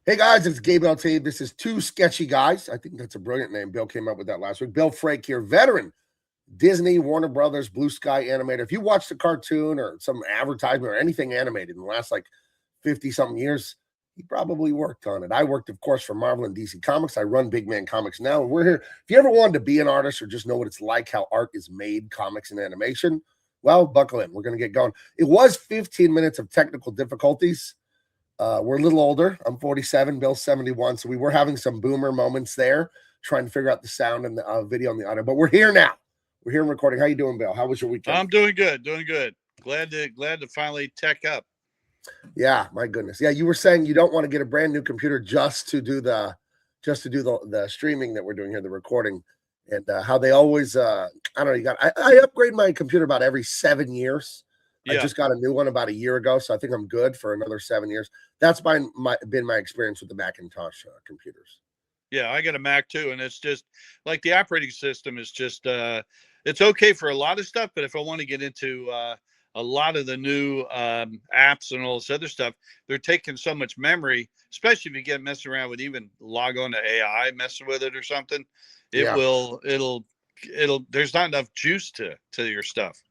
Hey guys, it's Gabe LT. This is Two Sketchy Guys. I think that's a brilliant name. Bill came up with that last week. Bill Frake here, veteran Disney, Warner Brothers, Blue Sky animator. If you watched a cartoon or some advertisement or anything animated in the last like 50 something years, he probably worked on it. I worked, of course, for Marvel and DC Comics. I run Big Man Comics now, and we're here. If you ever wanted to be an artist or just know what it's like, how art is made, comics and animation, well, buckle in. We're going to get going. It was 15 minutes of technical difficulties. We're a little older. I'm 47, Bill's 71. So we were having some boomer moments there, trying to figure out the sound and the video and the audio. But we're here now. We're here and recording. How you doing, Bill? How was your weekend? I'm doing good, doing good. Glad to finally tech up. Yeah, my goodness. Yeah, you were saying you don't want to get a brand new computer just to do the streaming that we're doing here, the recording, and how they always I don't know. I upgrade my computer about every 7 years. I just got a new one about a year ago, so I think I'm good for another 7 years. That's been my experience with the Macintosh computers. Yeah, I got a Mac too, and it's just like the operating system is just it's okay for a lot of stuff, but if I want to get into a lot of the new apps and all this other stuff, they're taking so much memory, especially if you get messing around with even log on to AI, messing with it or something. It'll there's not enough juice to your stuff.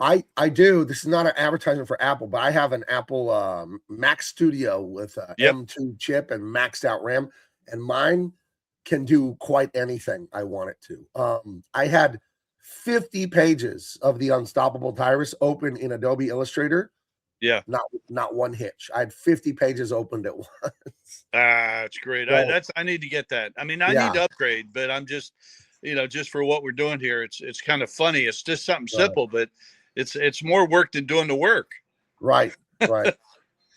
I do. This is not an advertisement for Apple, but I have an Apple Mac Studio with M2 chip and maxed out RAM, and mine can do quite anything I want it to. I had 50 pages of the Unstoppable Tyrus open in Adobe Illustrator. Yeah, not one hitch. I had 50 pages opened at once. It's great. So, I need to get that. I mean, I need to upgrade, but I'm just, just for what we're doing here, it's kind of funny. It's just something simple, but it's more work than doing the work. Right.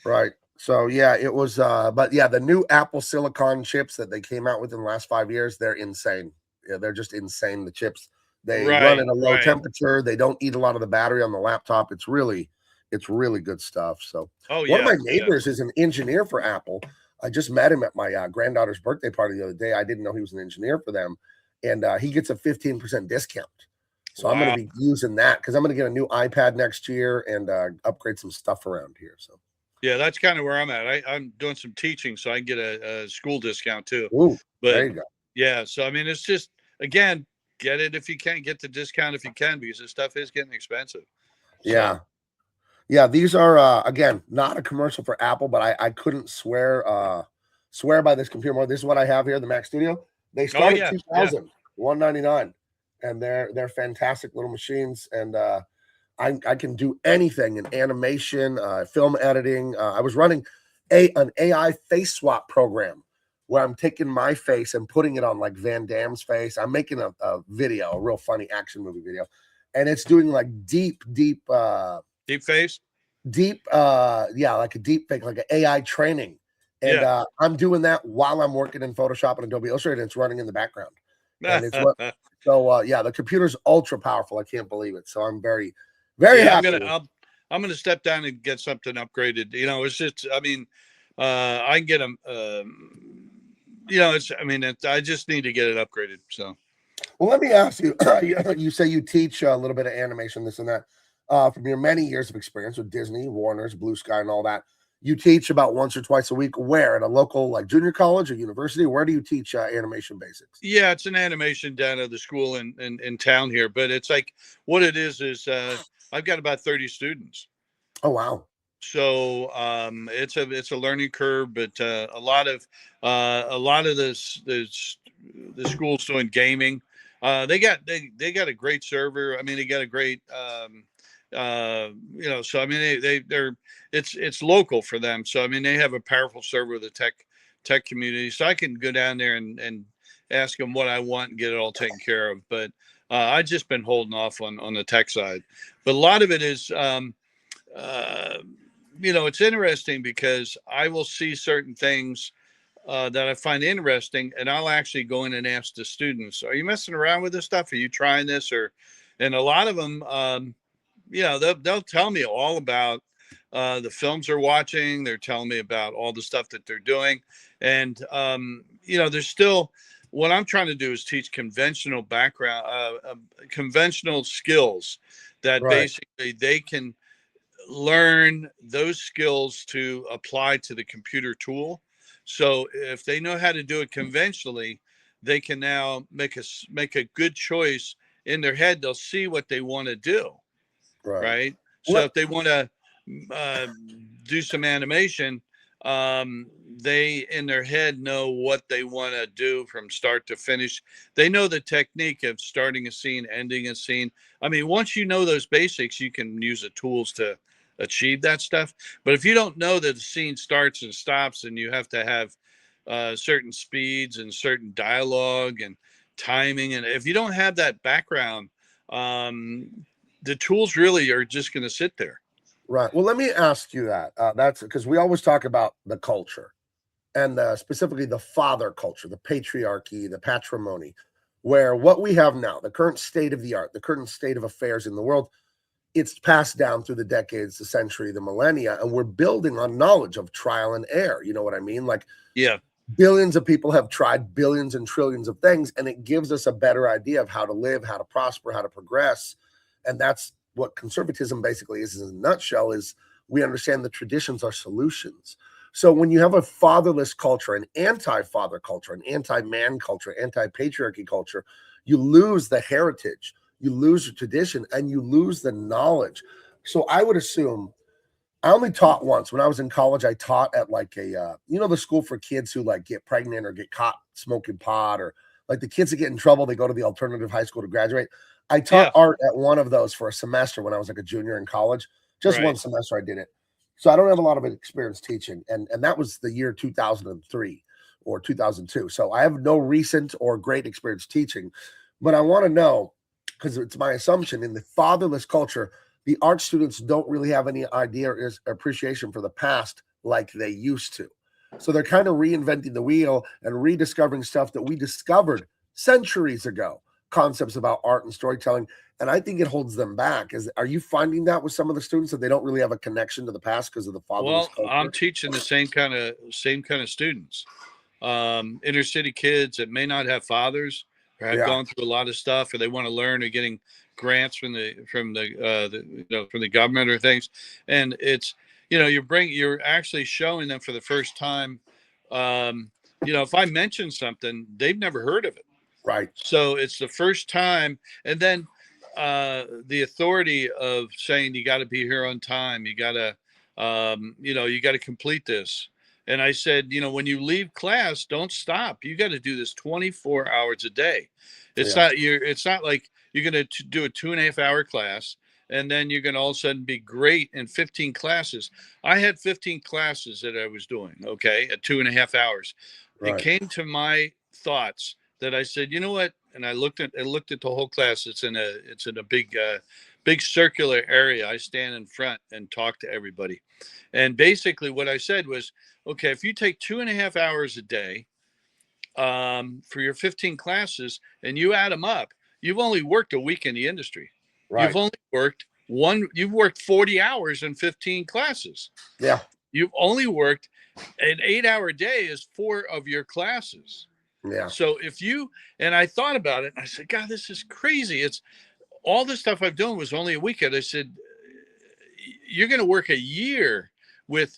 Right. So yeah, it was but yeah, the new Apple Silicon chips that they came out with in the last 5 years, they're insane. Yeah, they're just insane. The chips, they run at a low temperature, they don't eat a lot of the battery on the laptop. It's really good stuff. So one of my neighbors is an engineer for Apple. I just met him at my granddaughter's birthday party the other day. I didn't know he was an engineer for them, and he gets a 15% discount. So I'm going to be using that because I'm going to get a new iPad next year and upgrade some stuff around here. So yeah, that's kind of where I'm at. I'm doing some teaching, so I can get a school discount too. Ooh, there you go. Yeah, so I mean, it's just, again, get it if you can, get the discount if you can, because this stuff is getting expensive. So. Yeah. These are again not a commercial for Apple, but I couldn't swear by this computer more. This is what I have here, the Mac Studio. They start at $2,000, $199. And they're fantastic little machines, and I can do anything in animation, film editing. I was running an AI face swap program where I'm taking my face and putting it on like Van Damme's face. I'm making a video, a real funny action movie video, and it's doing like deep face, like a deep fake, like an AI training, and I'm doing that while I'm working in Photoshop and Adobe Illustrator, and it's running in the background. And it's what so the computer's ultra powerful. I can't believe it. So I'm very, very happy. I'm gonna step down and get something upgraded. It's just, I mean, I can get them. I just need to get it upgraded. So, well, let me ask you. You say you teach a little bit of animation, this and that, from your many years of experience with Disney, Warner's, Blue Sky, and all that. You teach about once or twice a week. Where? At a local like junior college or university? Where do you teach animation basics? Yeah, it's an animation down at the school in town here. But it's like, what it is I've got about 30 students. Oh wow! So it's a learning curve, but a lot of the schools doing gaming. They got a great server. I mean, they got a great so I mean they're it's local for them. So I mean they have a powerful server with the tech community. So I can go down there and ask them what I want and get it all taken care of. But I've just been holding off on the tech side. But a lot of it is it's interesting because I will see certain things that I find interesting, and I'll actually go in and ask the students, "Are you messing around with this stuff? Are you trying this?" And a lot of them, they'll tell me all about the films they're watching. They're telling me about all the stuff that they're doing, and there's still, what I'm trying to do is teach conventional conventional skills that basically they can learn those skills to apply to the computer tool. So if they know how to do it conventionally, they can now make a good choice in their head. They'll see what they want to do, Right. right? So What if they want to uh, do some animation, they in their head know what they want to do from start to finish. They know the technique of starting a scene, ending a scene. I mean, once you know those basics, you can use the tools to achieve that stuff. But if you don't know that the scene starts and stops, and you have to have certain speeds and certain dialogue and timing, and if you don't have that background, um, the tools really are just going to sit there. Right. Well, let me ask you that. That's because we always talk about the culture and specifically the father culture, the patriarchy, the patrimony, where what we have now, the current state of the art, the current state of affairs in the world, it's passed down through the decades, the century, the millennia, and we're building on knowledge of trial and error. You know what I mean? Like Yeah. billions of people have tried billions and trillions of things, and it gives us a better idea of how to live, how to prosper, how to progress. And that's what conservatism basically is in a nutshell, is we understand the traditions are solutions. So when you have a fatherless culture, an anti-father culture, an anti-man culture, anti-patriarchy culture, you lose the heritage, you lose your tradition, and you lose the knowledge. So I would assume I only taught once. When I was in college, I taught at like a, the school for kids who like get pregnant or get caught smoking pot, or like the kids that get in trouble, they go to the alternative high school to graduate. I taught Yeah. art at one of those for a semester when I was like a junior in college. Just one Right. semester I did it. So I don't have a lot of experience teaching. And that was the year 2003 or 2002. So I have no recent or great experience teaching. But I want to know, because it's my assumption in the fatherless culture, the art students don't really have any idea or appreciation for the past like they used to. So they're kind of reinventing the wheel and rediscovering stuff that we discovered centuries ago, concepts about art and storytelling. And I think it holds them back. Are you finding that with some of the students, that they don't really have a connection to the past because of the fatherless Well, I'm culture? teaching the same kind of students, inner city kids that may not have fathers or have Yeah, gone through a lot of stuff, or they want to learn, or getting grants from the government or things. And it's, you're actually showing them for the first time. Um, if I mention something, they've never heard of it. right. So it's the first time. And then the authority of saying you got to be here on time, you got to complete this. And I said, when you leave class, don't stop. You got to do this 24 hours a day. Yeah, It's not like you're going to do a 2.5 hour class and then you're going to all of a sudden be great in 15 classes. I had 15 classes that I was doing, okay, at 2.5 hours. It right, came to my thoughts that I said, you know what? And I looked at the whole class. It's in a big circular area. I stand in front and talk to everybody. And basically what I said was, okay, if you take 2.5 hours a day for your 15 classes and you add them up, you've only worked a week in the industry. You've right. only you've worked 40 hours in 15 classes. Yeah, You've only worked an 8 hour day is 4 of your classes. yeah, So and I thought about it and I said, God, this is crazy. It's all this stuff I've done was only a weekend. I said, you're going to work a year with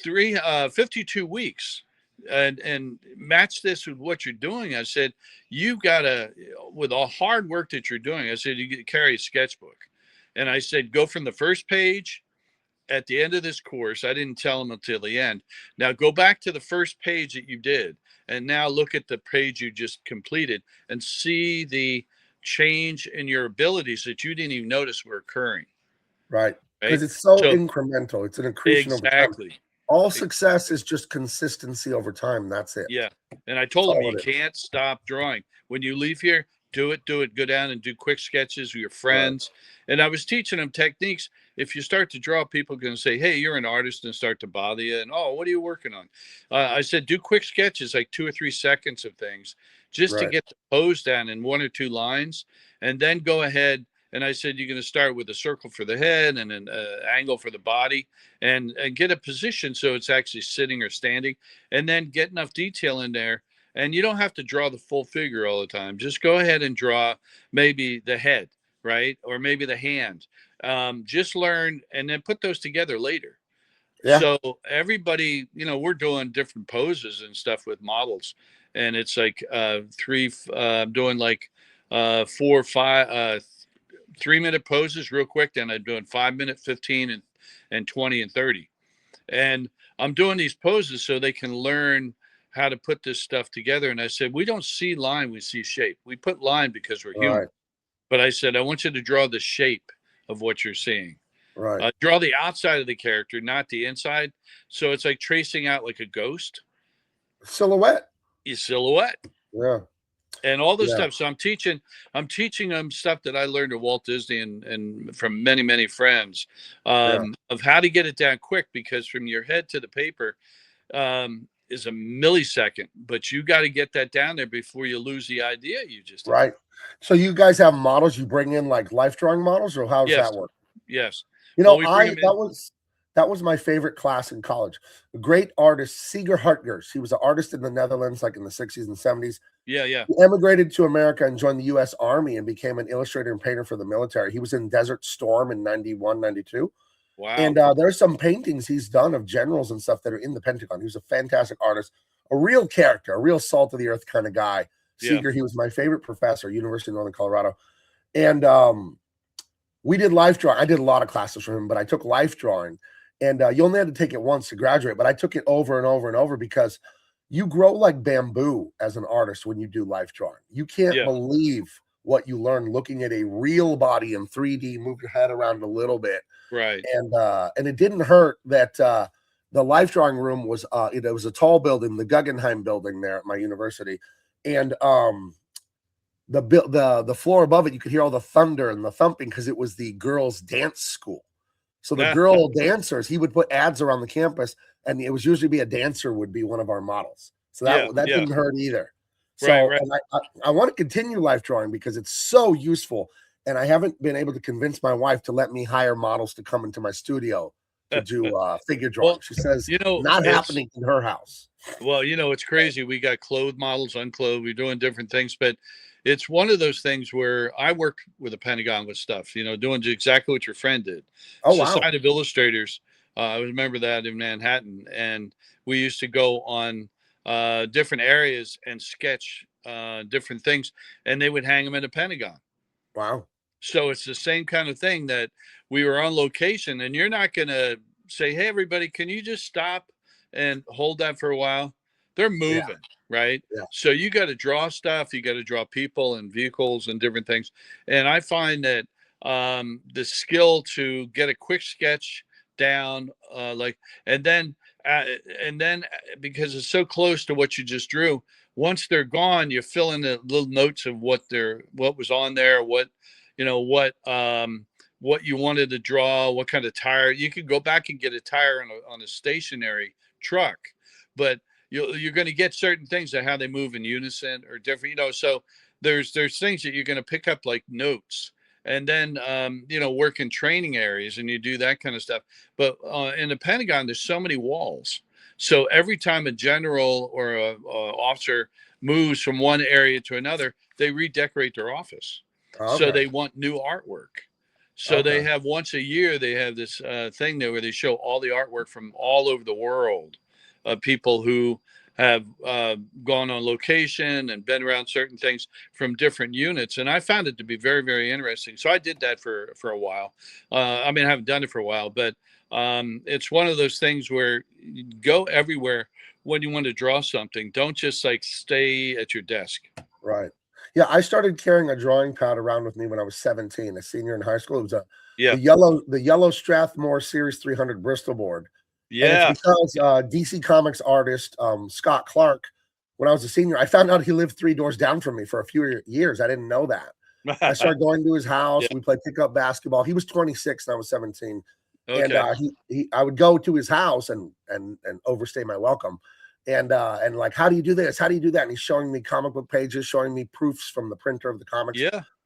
52 weeks and match this with what you're doing. I said, you've got to, with all hard work that you're doing, I said, you get to carry a sketchbook. And I said, go from the first page at the end of this course. I didn't tell them until the end. Now go back to the first page that you did, and now look at the page you just completed and see the change in your abilities that you didn't even notice were occurring. right. Right. Because it's so So incremental, it's an accretion over time. exactly. All success is just consistency over time. That's it. Yeah. And I That's told him, all you it is. can't stop drawing. When you leave here, do it, go down and do quick sketches with your Right. friends. And I was teaching them techniques. If you start to draw, people are going to say, hey, you're an artist, and start to bother you. And, oh, what are you working on? I said, do quick sketches, like 2 or 3 seconds of things, just to Right. get the pose down in 1 or 2 lines. And then go ahead. And I said, you're going to start with a circle for the head and an angle for the body, and get a position so it's actually sitting or standing, and then get enough detail in there. And you don't have to draw the full figure all the time. Just go ahead and draw maybe the head, right? Or maybe the hand. Just learn and then put those together later. Yeah. So everybody, we're doing different poses and stuff with models, and it's like I'm doing like 4 or 5 3-minute poses real quick. Then I'm doing 5 minute, 15, and 20 and 30. And I'm doing these poses so they can learn how to put this stuff together. And I said, we don't see line, we see shape. We put line because we're human. Right. But I said, I want you to draw the shape of what you're seeing. Right. Draw the outside of the character, not the inside. So it's like tracing out like a ghost, Silhouette. your silhouette, Yeah. and all this Yeah. stuff. So I'm teaching them stuff that I learned at Walt Disney and from many, many friends, Yeah. of how to get it down quick, because from your head to the paper is a millisecond, but you got to get that down there before you lose the idea you just had. Right. So you guys have models you bring in, like life drawing models, or how does Yes. that work? Yes. You Well, know, we bring them in. that was my favorite class in college. A great artist, Seeger Hartgers. He was an artist in the Netherlands, like in the 60s and 70s. Yeah. Yeah. He emigrated to America and joined the U.S. Army and became an illustrator and painter for the military. He was in Desert Storm in 91, 92. Wow. And there's some paintings he's done of generals and stuff that are in the Pentagon. He was a fantastic artist, a real character, a real salt of the earth kind of guy. Yeah. Seeger, he was my favorite professor, University of Northern Colorado. And we did life drawing. I did a lot of classes from him, but I took life drawing. And you only had to take it once to graduate, but I took it over and over and over because you grow like bamboo as an artist when you do life drawing. You can't Yeah. believe what you learn looking at a real body in 3D, move your head around a little bit. Right. And it didn't hurt that the life drawing room was it was a tall building, the Guggenheim building there at my university. And the floor above it, you could hear all the thunder and the thumping because it was the girls' dance school. So the girl dancers, he would put ads around the campus, and it was usually be a dancer would be one of our models. So that didn't hurt either. So Right. And I want to continue life drawing because it's so useful. And I haven't been able to convince my wife to let me hire models to come into my studio to do figure drawing. She says not happening in her house. Well, it's crazy. We got clothed models, unclothed. We're doing different things, but it's one of those things where I work with the Pentagon with stuff, doing exactly what your friend did. Oh, wow. Society of Illustrators. I remember that in Manhattan, and we used to go on different areas and sketch different things, and they would hang them in the Pentagon. Wow. So it's the same kind of thing that we were on location, and you're not going to say, hey, everybody, can you just stop and hold that for a while? They're moving, right? Yeah. So you got to draw stuff. You got to draw people and vehicles and different things. And I find that the skill to get a quick sketch down, and then because it's so close to what you just drew, once they're gone, you fill in the little notes of what was on there, what you wanted to draw, what kind of tire. You could go back and get a tire on a stationary truck, but you're going to get certain things that how they move in unison or different, so there's things that you're going to pick up like notes, and then work in training areas, and you do that kind of stuff. But in the Pentagon, there's so many walls, so every time a general or a officer moves from one area to another, they redecorate their office. Okay. So they want new artwork. So they have once a year, they have this thing there where they show all the artwork from all over the world of people who have gone on location and been around certain things from different units. And I found it to be very, very interesting. So I did that for a while. I haven't done it for a while, but it's one of those things where you go everywhere when you want to draw something. Don't just like stay at your desk. Right. Yeah, I started carrying a drawing pad around with me when I was 17, a senior in high school. It was the yellow Strathmore Series 300 Bristol board. Yeah. And it's because DC Comics artist Scott Clark, when I was a senior, I found out he lived 3 doors down from me for a few years. I didn't know that. I started going to his house. We played pickup basketball. He was 26 and I was 17. Okay. And I would go to his house and overstay my welcome. And like, how do you do this? How do you do that? And he's showing me comic book pages, showing me proofs from the printer of the comics,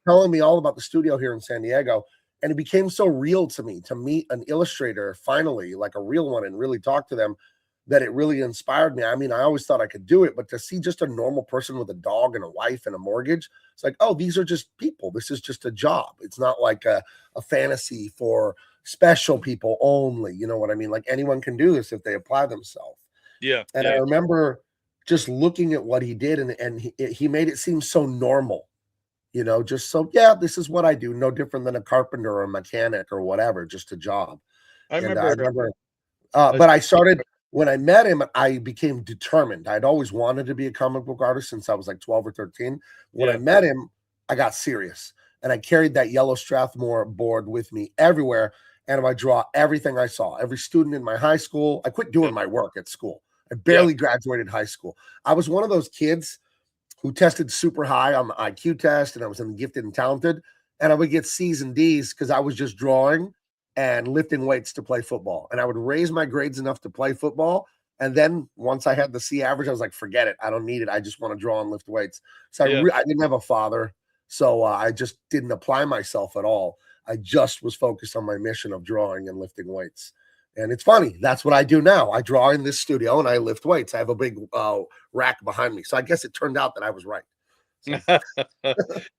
telling me all about the studio here in San Diego. And it became so real to me to meet an illustrator finally, like a real one, and really talk to them, that it really inspired me. I always thought I could do it, but to see just a normal person with a dog and a wife and a mortgage, it's like, oh, these are just people. This is just a job. It's not like a fantasy for special people only. You know what I mean? Like anyone can do this if they apply themselves. Yeah. And I Yeah. remember just looking at what he did, and he made it seem so normal, just so, yeah, this is what I do. No different than a carpenter or a mechanic or whatever, just a job. I And I remember. remember, uh, but I started, when I met him, I became determined. I'd always wanted to be a comic book artist since I was like 12 or 13. When I Yeah. met him, I got serious, and I carried that yellow Strathmore board with me everywhere. And I draw everything I saw, every student in my high school. I quit doing my work at school. I Yeah. barely graduated high school. I was one of those kids who tested super high on the IQ test, and I was in gifted and talented, and I would get C's and D's because I was just drawing and lifting weights to play football. And I would raise my grades enough to play football. And then once I had the C average, I was like, forget it. I don't need it. I just want to draw and lift weights. So Yeah. I didn't have a father. So I just didn't apply myself at all. I just was focused on my mission of drawing and lifting weights. And it's funny. That's what I do now. I draw in this studio and I lift weights. I have a big rack behind me. So I guess it turned out that I was right. So.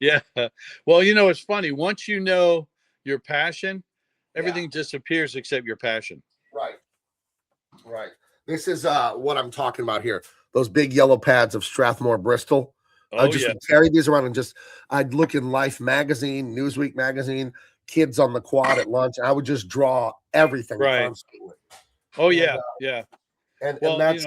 Yeah. Well, it's funny. Once you know your passion, everything Yeah. disappears except your passion. Right. Right. This is what I'm talking about here. Those big yellow pads of Strathmore, Bristol. I Oh just yeah. would carry these around, and I'd look in Life magazine, Newsweek magazine, Kids on the Quad at lunch. I would just draw everything Right. constantly. Oh And, yeah. Yeah. And Well, that's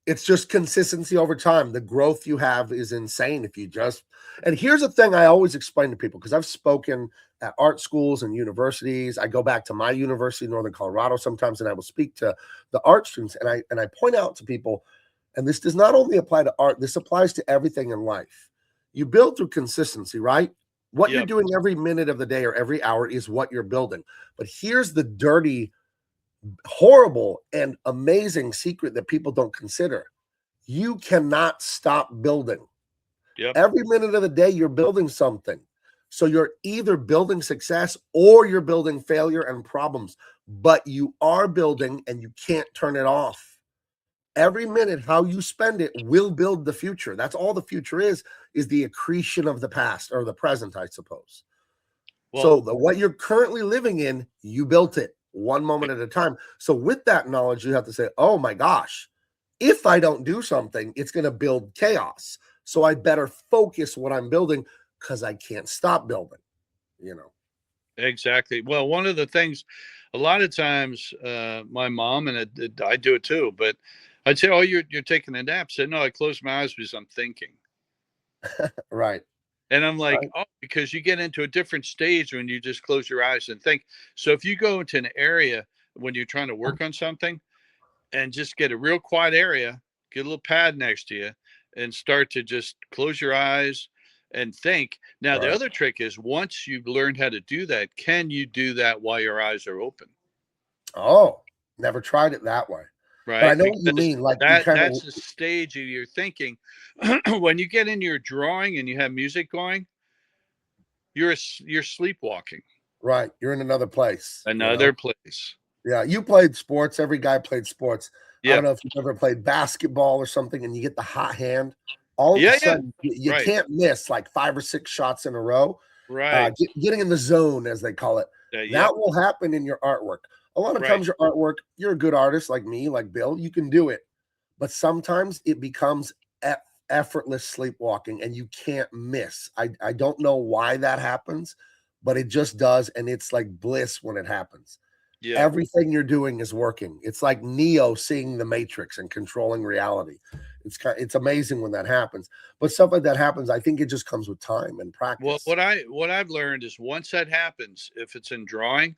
it's just consistency over time. The growth you have is insane if you just. And here's the thing I always explain to people, because I've spoken at art schools and universities. I go back to my university in Northern Colorado sometimes, and I will speak to the art students, and I point out to people, and this does not only apply to art, this applies to everything in life. You build through consistency, right? What you're Yep. doing every minute of the day or every hour is what you're building. But here's the dirty, horrible, and amazing secret that people don't consider. You cannot stop building. Yep. Every minute of the day, you're building something. So you're either building success or you're building failure and problems, but you are building and you can't turn it off. Every minute, how you spend it will build the future. That's all the future is the accretion of the past or the present, I suppose. Well, So what you're currently living in, you built it one moment at a time. So with that knowledge, you have to say, oh my gosh, if I don't do something, it's going to build chaos. So I better focus what I'm building because I can't stop building, exactly. Well, one of the things, a lot of times, my mom, and I do it too, but I'd say, "Oh, you're taking a nap." I said, "No, I close my eyes because I'm thinking." Right. And I'm like, Right. "Oh, because you get into a different stage when you just close your eyes and think." So if you go into an area when you're trying to work on something, and just get a real quiet area, get a little pad next to you, and start to just close your eyes and think. Now, the Right. other trick is, once you've learned how to do that, can you do that while your eyes are open? Oh, never tried it that way. But I Right? know what you Because mean. Like you kind of, that's the stage of your thinking. When you get into your drawing and you have music going, you're sleepwalking. right. You're in another place. Another place. Yeah, you played sports. Every guy played sports. I Yeah. don't know if you've ever played basketball or something, and you get the hot hand. All of a Yeah. Yeah. sudden, you Right. can't miss like 5 or 6 shots in a row. Right. Getting in the zone, as they call it. Yep. That will happen in your artwork. A lot of Right. times, your artwork, you're a good artist like me, like Bill. You can do it, but sometimes it becomes effortless sleepwalking, and you can't miss. I don't know why that happens, but it just does, and it's like bliss when it happens. Yeah. Everything you're doing is working. It's like Neo seeing the Matrix and controlling reality. It's amazing when that happens. But stuff like that happens. I think it just comes with time and Well, practice. what I've learned is, once that happens, if it's in drawing,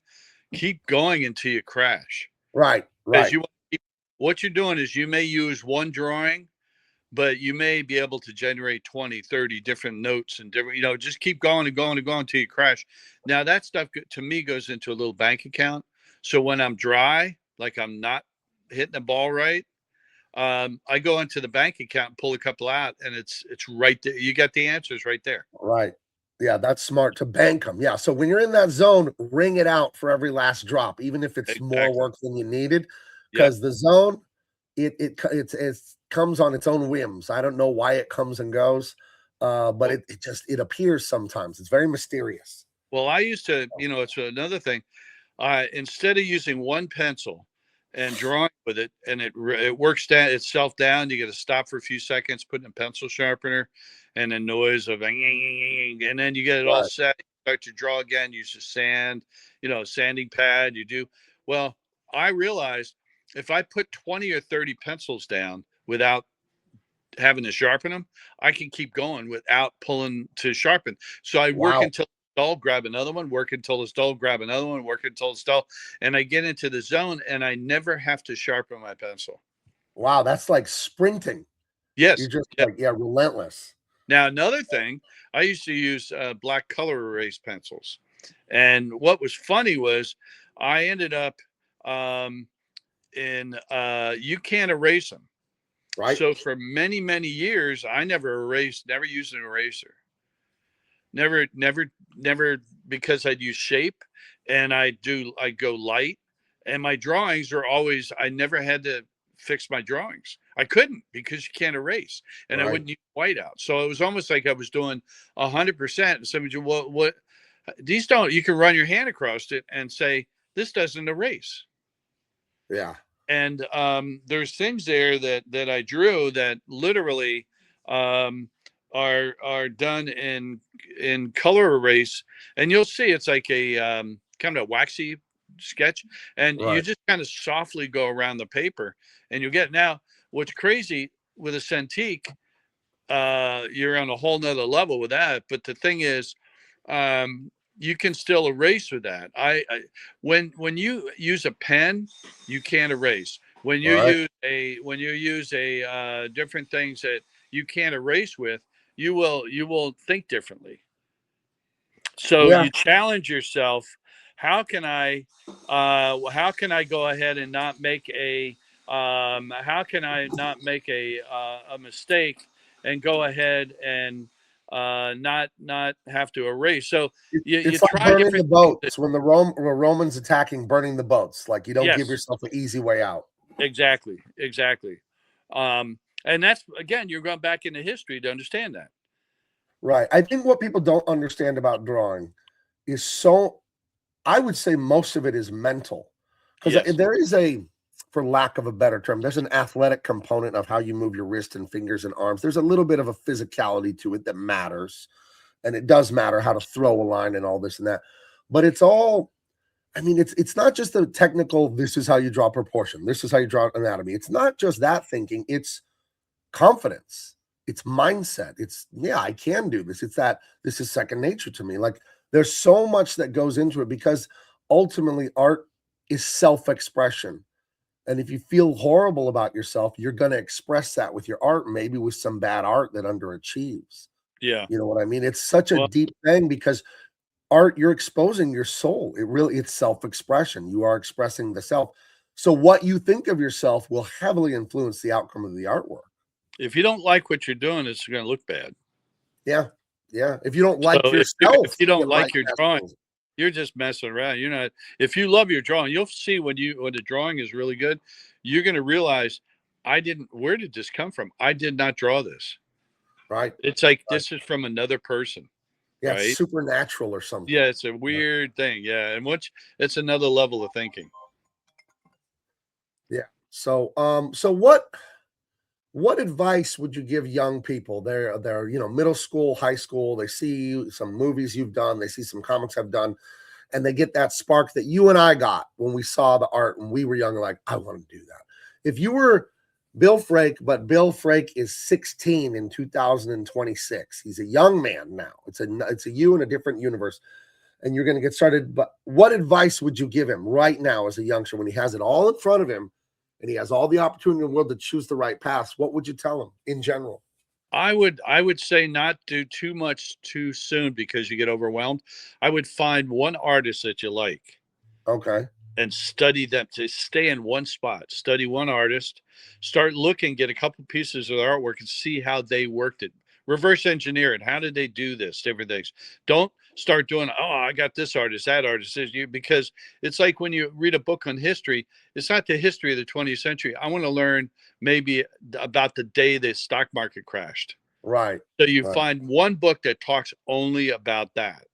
keep going until you crash. Right, Because right, what you're doing is, you may use one drawing, but you may be able to generate 20, 30 different notes and different, just keep going and going and going until you crash. Now that stuff to me goes into a little bank account. So when I'm dry, like I'm not hitting the ball right, I go into the bank account and pull a couple out, and it's right there. You got the answers right there. right. Yeah, that's smart to bank them. Yeah. So when you're in that zone, ring it out for every last drop, even if it's more Exactly. work than you needed. Yep. Because the zone, it comes on its own whims. I don't know why it comes and goes. But Well, it appears sometimes. It's very mysterious. well, I used to, it's another thing. instead of using one pencil and drawing with it, and it works down itself down. You got to stop for a few seconds, putting a pencil sharpener, and the noise of, and then you get it all Right. set. Start to draw again. Use a sand, sanding pad. You do well. I realized if I put 20 or 30 pencils down without having to sharpen them, I can keep going without pulling to sharpen. So I work Wow. until it's dull, grab another one, work until it's dull, grab another one, work until it's dull. And I get into the zone and I never have to sharpen my pencil. Wow. That's like sprinting. You're Yes. just Yeah. like, yeah, relentless. Now, another thing, I used to use black color erase pencils. And what was funny was I ended up you can't erase them. Right. So for many, many years, I never used an eraser. Never, because I'd use shape and I go light, and my drawings are always, I never had to fix my drawings. I couldn't, because you can't erase, and I Right. wouldn't use white out. So it was almost like I was doing 100%. Somebody, what these don't, you can run your hand across it and say, this doesn't erase. Yeah. And there's things there that I drew that literally um, are done in color erase, and you'll see it's like a kind of a waxy sketch, and you Right. just kind of softly go around the paper, and you get, now what's crazy with a Cintiq, you're on a whole nother level with that. But the thing is, you can still erase with that. When you use a pen, you can't erase. Right. When you use a different things that you can't erase with, you will think differently. So Yeah. you challenge yourself. How can I go ahead and not make how can I not make a mistake and go ahead and not have to erase? So you It's like try burning different the things. boats when the Romans attacking, burning the boats. Like you don't give Yes, yourself an easy way out. exactly. And that's, again, you're going back into history to understand that. Right. I think what people don't understand about drawing is I would say most of it is mental. Because Yes. there is for lack of a better term, there's an athletic component of how you move your wrist and fingers and arms. There's a little bit of a physicality to it that matters. And it does matter how to throw a line and all this and that. But it's all, I mean, it's not just the technical, this is how you draw proportion, this is how you draw anatomy. It's not just that thinking, it's confidence, it's mindset, it's, yeah, I can do this. It's that this is second nature to me. Like there's so much that goes into it, because ultimately art is self-expression. And if you feel horrible about yourself, you're going to express that with your art, maybe with some bad art that underachieves. Yeah. You know what I mean? It's such a Well, deep thing, because art, you're exposing your soul. It's self-expression. You are expressing the self. So what you think of yourself will heavily influence the outcome of the artwork. if you don't like what you're doing, it's going to look bad. Yeah. Yeah. If you don't So like if yourself, you don't it might like your cast drawing, things. you're just messing around. You're not. If you love your drawing, you'll see when the drawing is really good, you're going to realize, I didn't. Where did this come from? I did not draw this. Right. It's like, Right. this is from another person, Yeah. It's right? supernatural or Yeah, something. it's a Yeah. weird thing. Yeah, and it's another level of thinking. Yeah. So what advice would you give young people? They're middle school, high school. They see some movies you've done, they see some comics I've done, and they get that spark that you and I got when we saw the art when we were young. Like, I want to do that. If you were Bill Frake, but Bill Frake is 16 in 2026. He's a young man now. It's a you in a different universe, and you're going to get started. But what advice would you give him right now as a youngster when he has it all in front of him and he has all the opportunity in the world to choose the right path? What would you tell him in general? I would say not do too much too soon, because you get overwhelmed. I would find one artist that you like Okay. and study them, to stay in one spot, study one artist, start looking, get a couple pieces of their artwork and see how they worked it. Reverse engineer it. How did they do this? Different things. Don't start doing, oh, I got this artist, that artist, because it's like when you read a book on history, it's not the history of the 20th century. I want to learn maybe about the day the stock market crashed. Right. So you Right. find one book that talks only about that.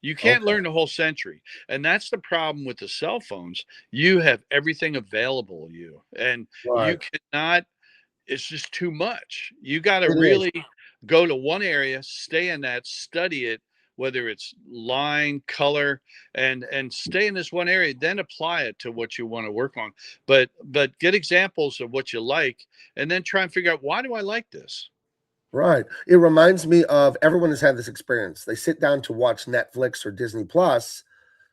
You can't Okay. learn the whole century. And that's the problem with the cell phones. You have everything available to you, and you Right. cannot, it's just too much. You got to It is. really go to one area, stay in that, study it, whether it's line, color, and stay in this one area, then apply it to what you want to work on. But get examples of what you like, and then try and figure out, why do I like this? Right. It reminds me of, everyone has had this experience. They sit down to watch Netflix or Disney Plus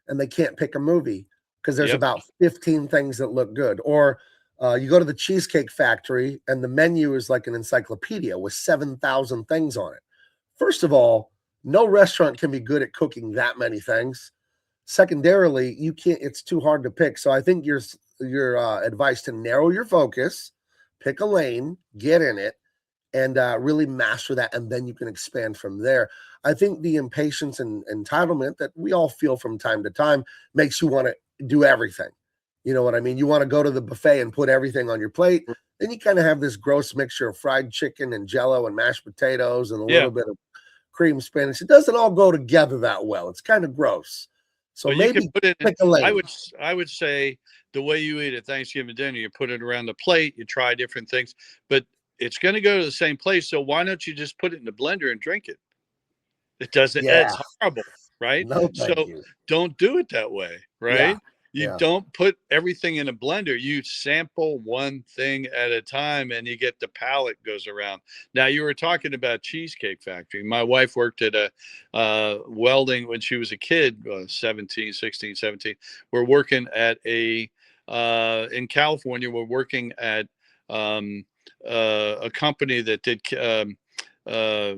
and they can't pick a movie because there's Yep. about 15 things that look good. Or you go to the Cheesecake Factory and the menu is like an encyclopedia with 7,000 things on it. First of all, no restaurant can be good at cooking that many things. Secondarily, you can't, it's too hard to pick. So I think your advice to narrow your focus, pick a lane, get in it, and really master that, and then you can expand from there. I think the impatience and entitlement that we all feel from time to time makes you want to do everything. You know what I mean? You want to go to the buffet and put everything on your plate. Then you kind of have this gross mixture of fried chicken and jello and mashed potatoes and a Yeah. little bit of cream spinach. It doesn't all go together that well. It's kind of gross. So But you can maybe put it in, pick a lane. I would say the way you eat at Thanksgiving dinner, you put it around the plate, you try different things, but it's going to go to the same place. So why don't you just put it in the blender and drink it? It doesn't, Yeah. it's horrible, right? No, thank So you. don't do it that way, Yeah. right? You Yeah. don't put everything in a blender. You sample one thing at a time and you get the palate goes around. Now, you were talking about Cheesecake Factory. My wife worked at a welding when she was a kid, 17, 16, 17. We're working at in California, we're working at um, a company that did uh,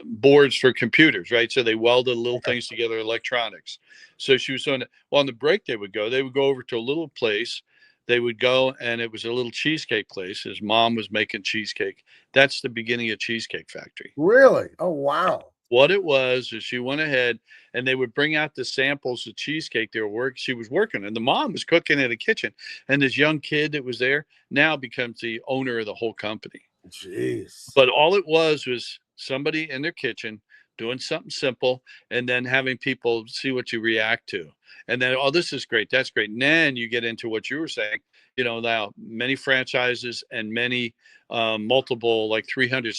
boards for computers, right? So they welded little Okay. things together, electronics. So she was on, well, on the break, they would go over to a little place. They would go, and it was a little cheesecake place. His mom was making cheesecake. That's the beginning of Cheesecake Factory. Really? Oh, wow. What it was is she went ahead and they would bring out the samples of cheesecake she was working, and the mom was cooking in the kitchen. And this young kid that was there now becomes the owner of the whole company. Jeez. But all it was somebody in their kitchen doing something simple and then having people see what you react to. And then, oh, this is great. That's great. And then you get into what you were saying, now many franchises and many multiple, like 300,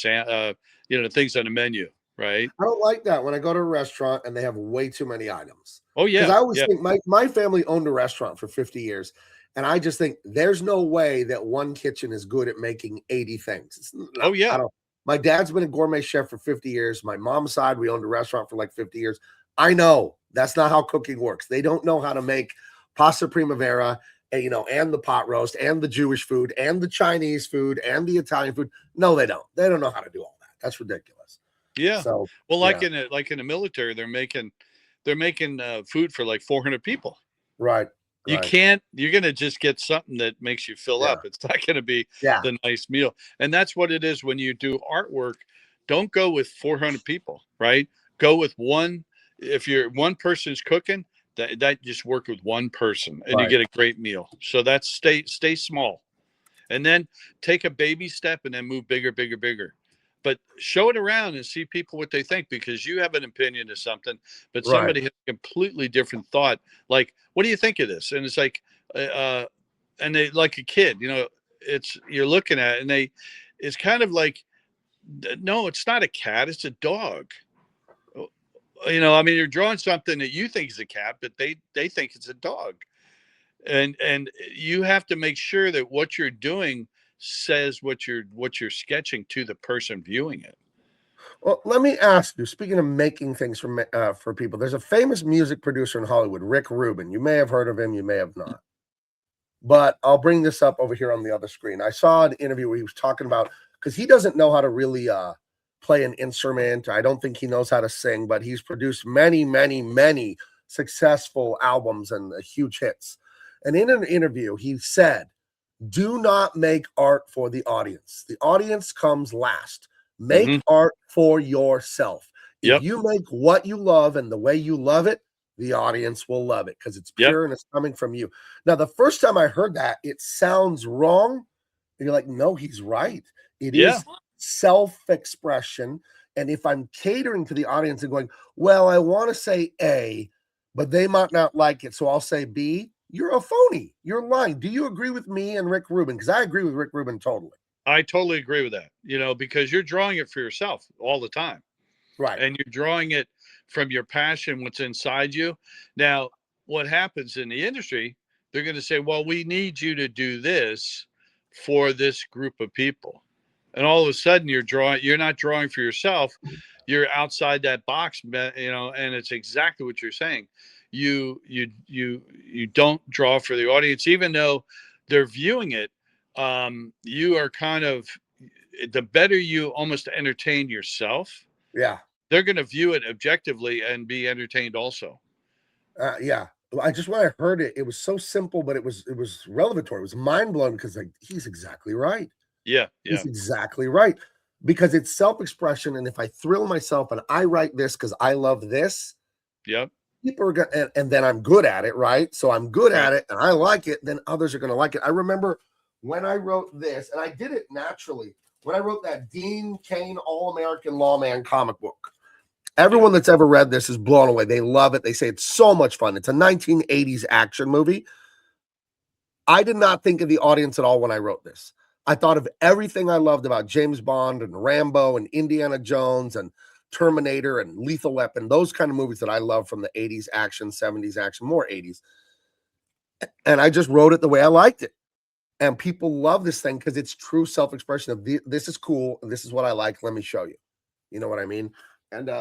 things on the menu, right? I don't like that when I go to a restaurant and they have way too many items. Oh, Because yeah. I always Yeah. think my family owned a restaurant for 50 years. And I just think there's no way that one kitchen is good at making 80 things. No, Oh, I yeah. don't. My dad's been a gourmet chef for 50 years. My mom's side, we owned a restaurant for like 50 years. I know that's not how cooking works. They don't know how to make pasta primavera, and the pot roast and the Jewish food and the Chinese food and the Italian food. No, they don't. They don't know how to do all that. That's ridiculous. Yeah. So, Well, yeah, like in the military, they're making food for like 400 people. right, You right. can't, you're going to just get something that makes you fill Yeah, up. It's not going to be yeah, the nice meal. And that's what it is when you do artwork. Don't go with 400 people, right? Go with one. If you're one person's cooking, that just work with one person and you right. get a great meal. So that's stay small, and then take a baby step and then move bigger, bigger, bigger. But show it around and see people what they think, because you have an opinion of something, but Right. somebody has a completely different thought. Like, what do you think of this? And it's like, and they, like a kid, it's, you're looking at it and it's kind of like, no, it's not a cat, it's a dog. I mean, you're drawing something that you think is a cat, but they think it's a dog. And you have to make sure that what you're doing says what you're sketching to the person viewing it. Well, let me ask you. Speaking of making things for people, there's a famous music producer in Hollywood, Rick Rubin. You may have heard of him, you may have not. But I'll bring this up over here on the other screen. I saw an interview where he was talking about, because he doesn't know how to really play an instrument. I don't think he knows how to sing, but he's produced many, many, many successful albums and huge hits. And in an interview, he said, do not make art for the audience. The audience comes last. Make Hmm. art for yourself. If Yep. you make what you love and the way you love it, the audience will love it because it's Yep. pure and it's coming from you. Now, the first time I heard that, it sounds wrong. And you're like, no, he's right. It Yeah. is self-expression. And if I'm catering to the audience and going, well, I want to say A, but they might not like it, so I'll say B, you're a phony. You're lying. Do you agree with me and Rick Rubin? Because I agree with Rick Rubin totally. I totally agree with that, because you're drawing it for yourself all the time. Right. And you're drawing it from your passion, what's inside you. Now, what happens in the industry, they're going to say, well, we need you to do this for this group of people. And all of a sudden you're not drawing for yourself. You're outside that box, and it's exactly what you're saying. You don't draw for the audience, even though they're viewing it. You are kind of, the better you almost entertain yourself, yeah, they're going to view it objectively and be entertained also. Yeah. I just, when I heard it, it was so simple, but it was relevatory. It was mind blowing because he's exactly right. Yeah. He's exactly right, because it's self-expression. And if I thrill myself and I write this because I love this, yep, people are going to, and then I'm good at it, right? So I'm good at it and I like it, then others are going to like it. I remember when I wrote this, and I did it naturally, when I wrote that Dean Cain All-American Lawman comic book. Everyone that's ever read this is blown away. They love it. They say it's so much fun. It's a 1980s action movie. I did not think of the audience at all when I wrote this. I thought of everything I loved about James Bond and Rambo and Indiana Jones and Terminator and Lethal Weapon, those kind of movies that I love from the 80s action, 70s action, more 80s. And I just wrote it the way I liked it. And people love this thing because it's true self-expression of this is cool and this is what I like. Let me show you. You know what I mean? And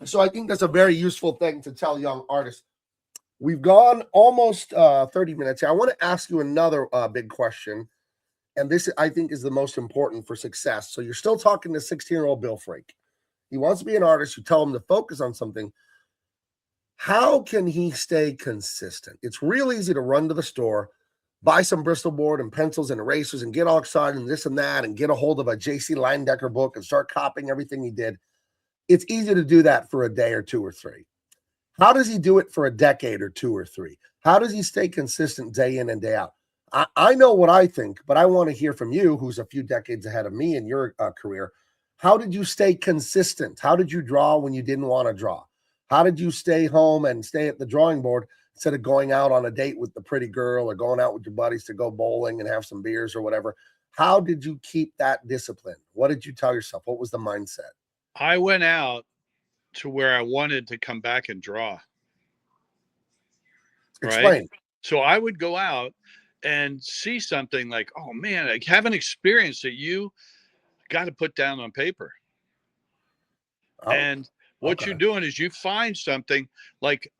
so I think that's a very useful thing to tell young artists. We've gone almost 30 minutes here. I want to ask you another big question. And this, I think, is the most important for success. So you're still talking to 16-year-old Bill Frake. He wants to be an artist. You tell him to focus on something. How can he stay consistent? It's real easy to run to the store, buy some Bristol board and pencils and erasers and get all excited and this and that and get a hold of a J.C. Leyendecker book and start copying everything he did. It's easy to do that for a day or two or three. How does he do it for a decade or two or three? How does he stay consistent day in and day out? I know what I think, but I want to hear from you, who's a few decades ahead of me in your career. How did you stay consistent? How did you draw when you didn't want to draw? How did you stay home and stay at the drawing board instead of going out on a date with the pretty girl or going out with your buddies to go bowling and have some beers or whatever? How did you keep that discipline? What did you tell yourself? What was the mindset? I went out to where I wanted to come back and draw. Explain. Right? So I would go out and see something like, oh man, I have an experience that you got to put down on paper. Oh, and what you're doing is you find something like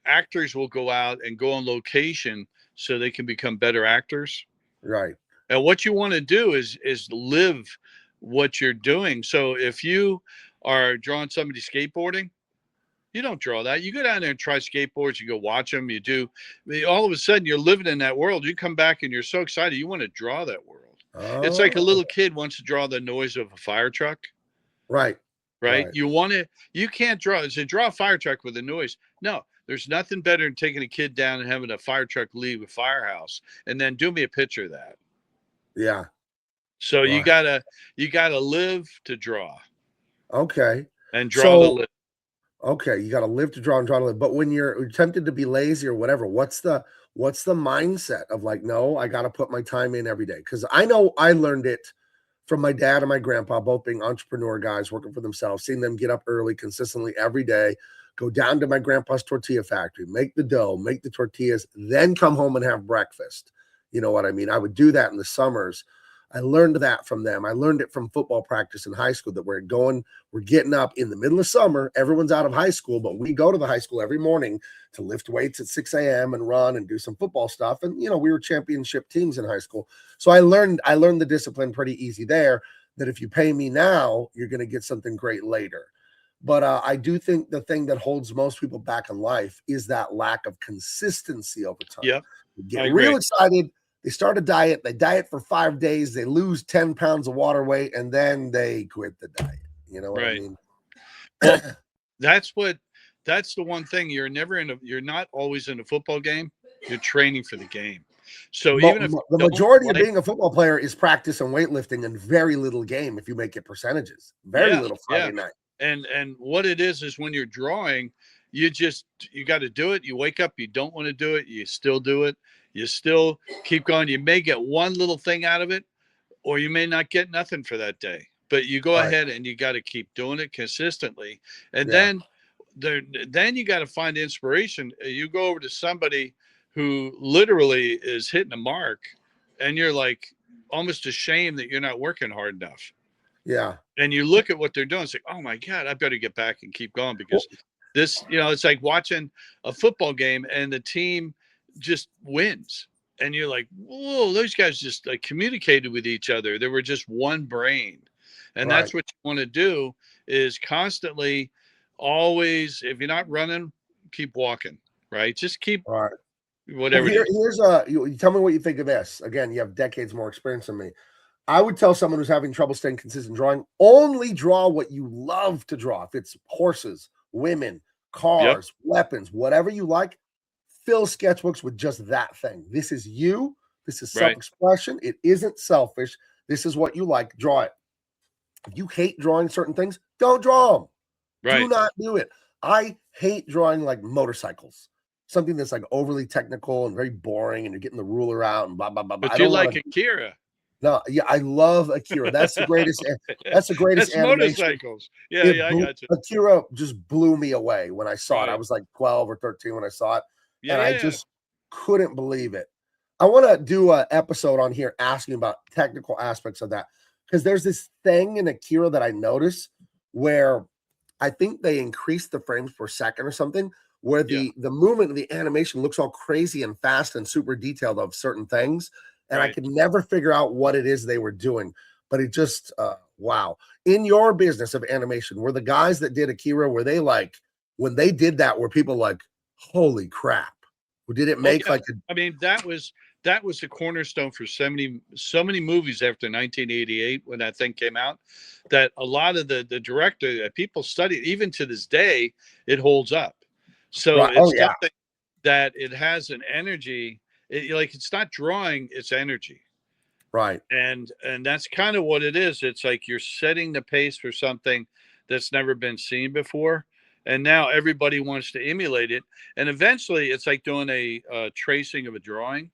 actors will go out and go on location so they can become better actors. Right. And what you want to do is live what you're doing. So if you are drawing somebody skateboarding, you don't draw that. You go down there and try skateboards. You go watch them. You do. All of a sudden, you're living in that world. You come back and you're so excited. You want to draw that world. Oh. It's like a little kid wants to draw the noise of a fire truck. Right. Right. You want to. You can't draw. So draw a fire truck with a noise. No, there's nothing better than taking a kid down and having a fire truck leave a firehouse, and then do me a picture of that. Yeah. So you gotta live to draw. Okay. And draw to live. Okay, you got to live to draw and draw to live. But when you're tempted to be lazy or whatever, what's the mindset of like, no, I got to put my time in every day? Because I know I learned it from my dad and my grandpa, both being entrepreneur guys working for themselves, seeing them get up early consistently every day, go down to my grandpa's tortilla factory, make the dough, make the tortillas, then come home and have breakfast. You know what I mean? I would do that in the summers. I learned that from them. I learned it from football practice in high school that we're getting up in the middle of summer. Everyone's out of high school, but we go to the high school every morning to lift weights at 6 a.m. and run and do some football stuff. And, we were championship teams in high school. So I learned the discipline pretty easy there, that if you pay me now, you're going to get something great later. But I do think the thing that holds most people back in life is that lack of consistency over time. Yep. Get real excited. They start a diet. They diet for 5 days. They lose 10 pounds of water weight, and then they quit the diet. You know what I mean? Well, that's the one thing. You're not always in a football game. You're training for the game. So even if The you don't majority of like, being a football player is practice and weightlifting and very little game if you make it percentages. Very yeah, little yeah. Friday night. And what it is when you're drawing, you got to do it. You wake up, you don't want to do it, you still do it. You still keep going. You may get one little thing out of it, or you may not get nothing for that day. But you go Right. ahead and you got to keep doing it consistently. And Yeah. then you got to find inspiration. You go over to somebody who literally is hitting a mark, and you're like almost ashamed that you're not working hard enough. Yeah. And you look at what they're doing, it's like, oh my God, I better get back and keep going, Well, because this, it's like watching a football game and the team just wins. And you're like, whoa, those guys just like communicated with each other. They were just one brain. And right. that's what you want to do, is constantly, always, if you're not running, keep walking, right? Just keep Right. Well, whatever it is. here's you tell me what you think of this. Again, you have decades more experience than me. I would tell someone who's having trouble staying consistent drawing, only draw what you love to draw. If it's horses, women, Yep. cars, weapons, whatever you like, fill sketchbooks with just that thing. This is you. This is Right. self-expression. It isn't selfish. This is what you like. Draw it. If you hate drawing certain things, don't draw them. Do Right. not do it. I hate drawing like motorcycles, something that's like overly technical and very boring, and you're getting the ruler out and blah blah blah. Blah. I But you don't want like to. Akira. No, yeah, I love Akira. That's the greatest. That's the greatest That's animation. motorcycles. Yeah, yeah, I got you. Akira just blew me away when I saw it. I Right. was like 12 or 13 when I saw it, Yeah, and I yeah. just couldn't believe it. I want to do an episode on here asking about technical aspects of that, because there's this thing in Akira that I notice where I think they increased the frames per second or something, where Yeah. the movement of the animation looks all crazy and fast and super detailed of certain things, and I Right. could never figure out what it is they were doing. But it just wow. In your business of animation, were the guys that did Akira, were they like, when they did that, were people like, holy crap? Or did it Oh make yeah. like a I mean, that was the cornerstone for so many movies after 1988, when that thing came out, that a lot of the director that people study, even to this day, it holds up. So right? Oh it's yeah, something that it has an energy. Like, it's not drawing, it's energy. right, And that's kind of what it is. It's like you're setting the pace for something that's never been seen before, and now everybody wants to emulate it. And eventually it's like doing a tracing of a drawing.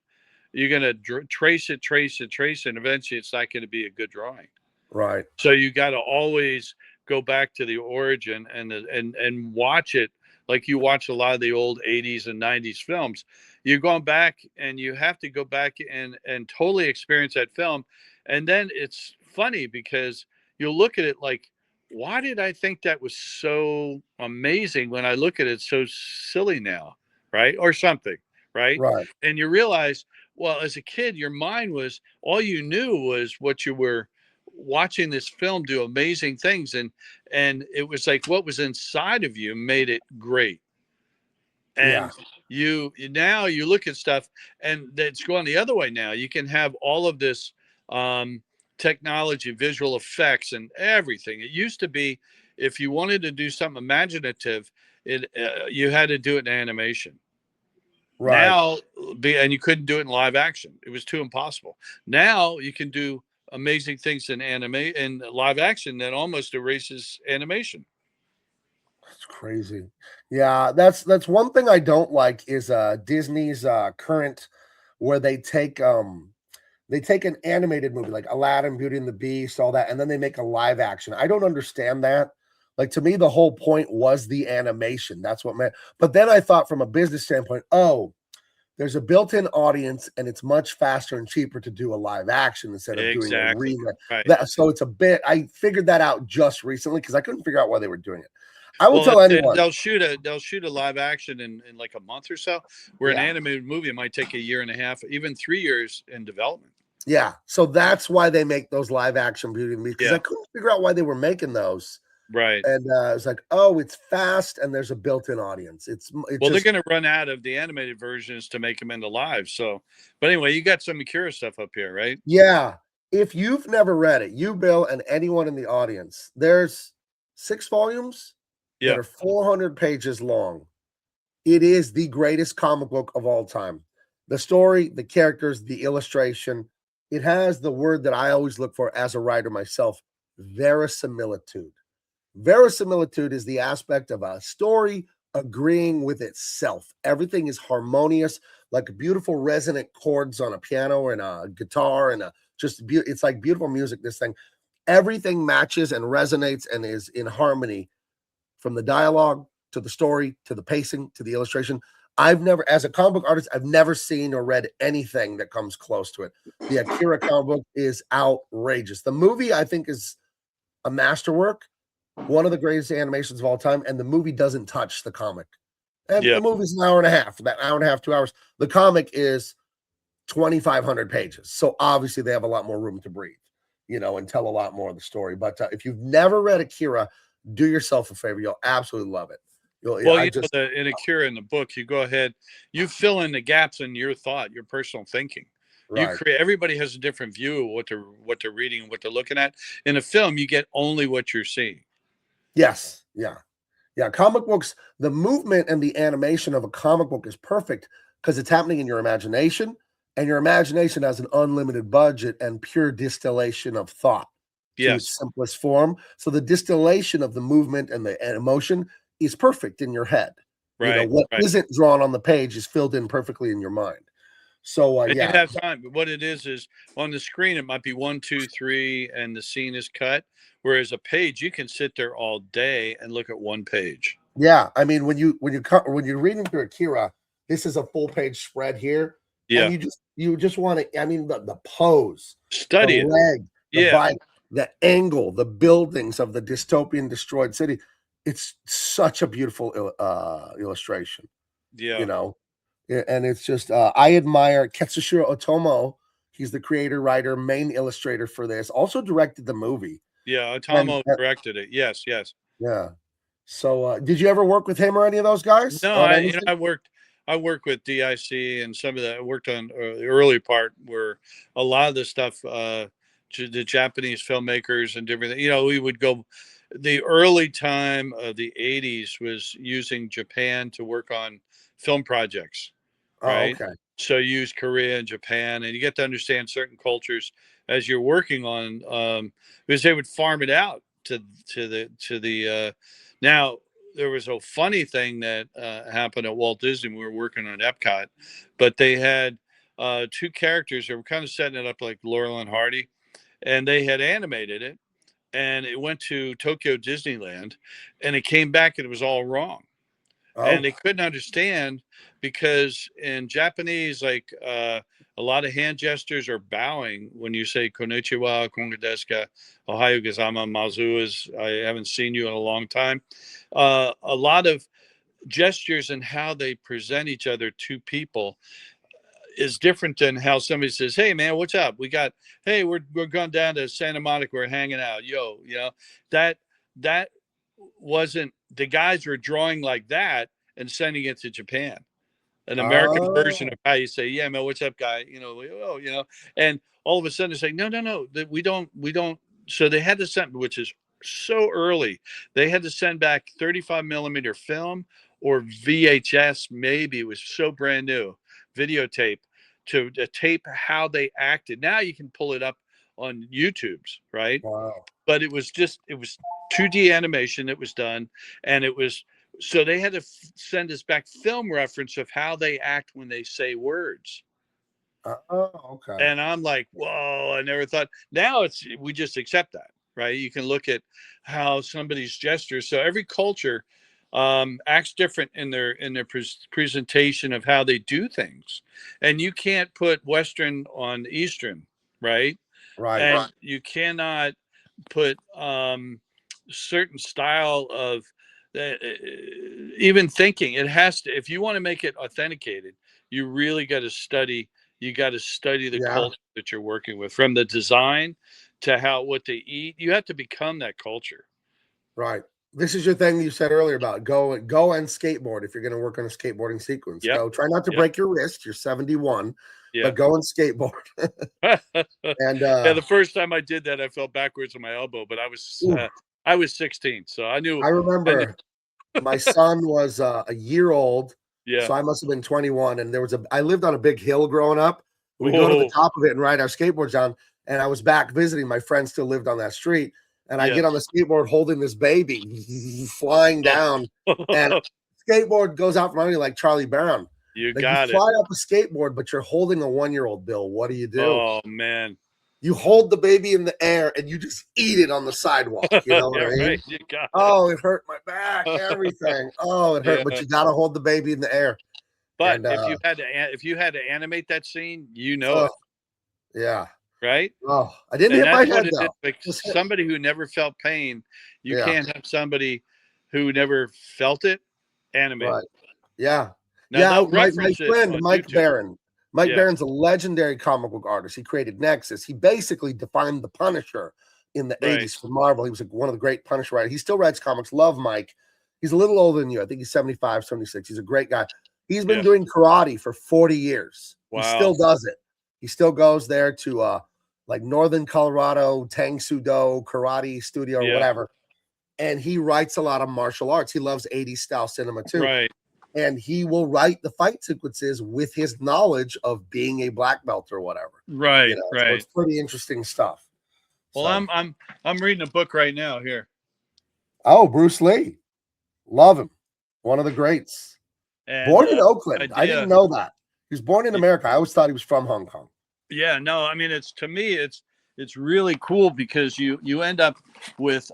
You're going to trace it, trace it, trace it, and eventually it's not going to be a good drawing. right, So you got to always go back to the origin, and watch it like you watch a lot of the old 80s and 90s films. You're going back, and you have to go back and totally experience that film. And then it's funny, because you'll look at it like, why did I think that was so amazing when I look at it so silly now, right? Or something, right? right, And you realize, well, as a kid, your mind was, all you knew was what you were watching this film do amazing things, and it was like what was inside of you made it great. yeah, And now you look at stuff, and it's going the other way. Now you can have all of this um technology, visual effects, and everything. It used to be, if you wanted to do something imaginative, you had to do it in animation. right. Now, and you couldn't do it in live action. It was too impossible. Now you can do amazing things in anime and live action that almost erases animation. It's crazy. Yeah, that's one thing I don't like is Disney's current, where they take an animated movie like Aladdin, Beauty and the Beast, all that, and then they make a live action. I don't understand that. Like, to me, the whole point was the animation. That's what meant. But then I thought, from a business standpoint, oh, there's a built-in audience, and it's much faster and cheaper to do a live action instead of doing a Exactly. remake. Right. That, so it's a bit. I figured that out just recently because I couldn't figure out why they were doing it. I will Well, tell anyone. they'll shoot a live action in like a month or so, where an Yeah. animated movie might take a year and a half, even 3 years in development. Yeah, so that's wwhy they make those live action Beauty and the Beast, because I Yeah. couldn't figure out why they were making those, Right. and it's like, oh, it's fast and there's a built-in audience. It's Well, they're just going to run out of the animated versions to make them into live. So, but anyway, you got some Akira stuff up here, right? yeah. If you've never read it, you, Bill, and anyone in the audience, there's 6 volumes that Yeah. are 400 pages long. It is the greatest comic book of all time. The story, the characters, the illustration. It has the word that I always look for as a writer myself: verisimilitude. Verisimilitude is the aspect of a story agreeing with itself. Everything is harmonious, like beautiful resonant chords on a piano and a guitar and it's like beautiful music. This thing, everything matches and resonates and is in harmony, from the dialogue to the story to the pacing to the illustration. I've never, as a comic book artist, I've never seen or read anything that comes close to it. The Akira comic book is outrageous. The movie, I think, is a masterwork, one of the greatest animations of all time, and the movie doesn't touch the comic. And Yeah. the movie's an hour and a half, about an hour and a half, 2 hours. The comic is 2,500 pages. So obviously they have a lot more room to breathe, and tell a lot more of the story. But if you've never read Akira, do yourself a favor. You'll absolutely love it. Well, in Akira, in the book, you go ahead, you fill in the gaps in your thought, your personal thinking. You right. create. Everybody has a different view of what they're reading and what they're looking at. In a film, you get only what you're seeing. Yes. Yeah. Yeah. Comic books, the movement and the animation of a comic book is perfect because it's happening in your imagination, and your imagination has an unlimited budget and pure distillation of thought to Yes. its simplest form. So the distillation of the movement and the emotion is perfect in your head. Right. What right. isn't drawn on the page is filled in perfectly in your mind. So And yeah, you have time. But what it is on the screen, it might be 1, 2, 3, and the scene is cut. Whereas a page, you can sit there all day and look at one page. yeah. I mean, when you're reading through Akira, this is a full page spread here, Yeah. and you just want to. I mean, the pose, Study the it. leg, the Yeah. bite, the angle, the buildings of the dystopian destroyed city. It's such a beautiful illustration. Yeah. And it's just I admire Katsushiro Otomo. He's the creator, writer, main illustrator for this. Also directed the movie. Yeah. And Otomo directed it. Yes. Yes. yeah. So did you ever work with him or any of those guys No, on anything? I worked with DIC and some of that. I worked on the early part where a lot of the stuff, the Japanese filmmakers and different. We would go. The early time of the '80s was using Japan to work on film projects, Oh, right? okay. So you use Korea and Japan, and you get to understand certain cultures as you're working on, because they would farm it out to the. Now there was a funny thing that happened at Walt Disney. We were working on Epcot, but they had two characters that were kind of setting it up like Laurel and Hardy, and they had animated it, and it went to Tokyo Disneyland, and it came back and it was all wrong, Oh, and they couldn't understand because in Japanese, like a lot of hand gestures are bowing when you say konnichiwa, konga desu ka, ohayo gozaimasu, mazu is I haven't seen you in a long time. A lot of gestures and how they present each other to people is different than how somebody says, "Hey man, what's up? Hey, we're going down to Santa Monica, we're hanging out, yo." That that wasn't, the guys were drawing like that and sending it to Japan, an American version oh, of how you say, "Yeah man, what's up, guy?" And all of a sudden it's like, no, that we don't. So they had to send, which is so early, they had to send back 35 millimeter film or VHS, maybe it was so brand new videotape to tape how they acted. Now you can pull it up on YouTube's, right? wow. But it was 2D animation that was done, and it was, so they had to send us back film reference of how they act when they say words. Oh, okay. And I'm like, whoa, I never thought. Now we just accept that, right? You can look at how somebody's gestures. So every culture acts different in their presentation of how they do things, and you can't put Western on Eastern, right? Right. And you cannot put certain style of even thinking. It has to, if you want to make it authenticated, you really got to study. You got to study the Yeah. culture that you're working with, from the design to what they eat. You have to become that culture. Right. This is your thing you said earlier about go and skateboard. If you're going to work on a skateboarding sequence, Yep. go. Try not to Yep. break your wrist. You're 71, Yeah. but go and skateboard. And yeah, the first time I did that, I fell backwards on my elbow, but I was 16, so I knew. I remember my son was a year old, Yeah. So I must have been 21. And I lived on a big hill growing up. We go to the Whoa. top of it and ride our skateboards down. And I was back visiting. My friend still lived on that street. And I get on the skateboard holding this baby flying down. And skateboard goes out from under you like Charlie Brown. You Like you got it. fly up a skateboard, but you're holding a 1-year-old, Bill. What do you do? Oh man. You hold the baby in the air and you just eat it on the sidewalk. You know what Yeah, I mean? right. You got Oh, it hurt my back, everything. Oh, it hurt. Yeah. But you gotta hold the baby in the air. But And if you had to animate that scene, you know it, yeah. right? Oh, I didn't And hit my that's head what it is. though. Like somebody who never felt pain, you Yeah. can't have somebody who never felt it animate. Right. Yeah. Now Yeah. they'll My reference it friend on Mike YouTube. Barron. Mike Yeah. Barron's a legendary comic book artist. He created Nexus. He basically defined the Punisher in the Right. 80s for Marvel. He was one of the great Punisher writers. He still writes comics. Love Mike. He's a little older than you. I think he's 75, 76. He's a great guy. He's been doing karate for 40 years. Wow. He still does it. He still goes there to like Northern Colorado, Tang Soo Do Karate Studio or whatever. And he writes a lot of martial arts. He loves 80s style cinema too. Right. And he will write the fight sequences with his knowledge of being a black belt or whatever. Right. You know? Right. So it's pretty interesting stuff. Well, so. I'm reading a book right now here. Oh, Bruce Lee. Love him. One of the greats. And, born in Oakland. I didn't know that. He was born in America. I always thought he was from Hong Kong. Yeah, no, I mean to me it's really cool because you end up with